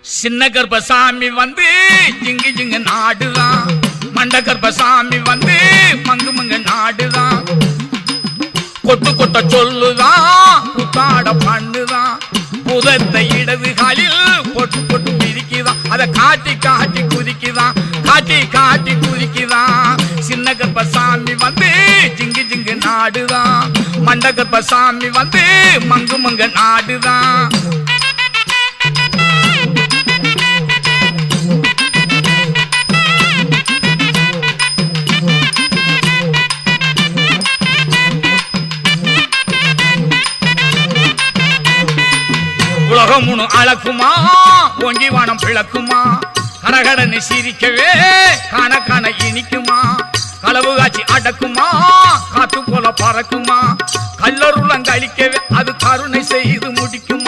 சின்ன கர்ப்பசாமி வந்து ஜிங்கு ஜிங்கு நாடுதான், மண்ட கர்ப்பசாமி வந்து மங்கு மங்கு நாடுதான், கொட்டு கொட்ட சொல்லுதான், புத்தாட பண்ணுதான், புதத்தை இடது காலில் பொட்டு பொட்டு மிதிக்குதான், அதை காட்டி காட்டி குதிக்குதான், காட்டி காட்டி குதிக்குதான். சின்ன கர்ப்பசாமி வந்து ஜிங்கு ஜிங்கு நாடுதான், மண்ட கர்ப்பசாமி வந்து மங்கு மங்கு நாடுதான். உலகம் முழு அளக்குமா, ஓங்கி வானம் பிளக்குமா, கடகடன்னு சிரிக்கவே காண காண இனிக்குமா, களவு காட்சி அடக்குமா, காத்து போல பறக்குமா, கல்லருளம் கழிக்கவே அது கருணை செய்து முடிக்குமா.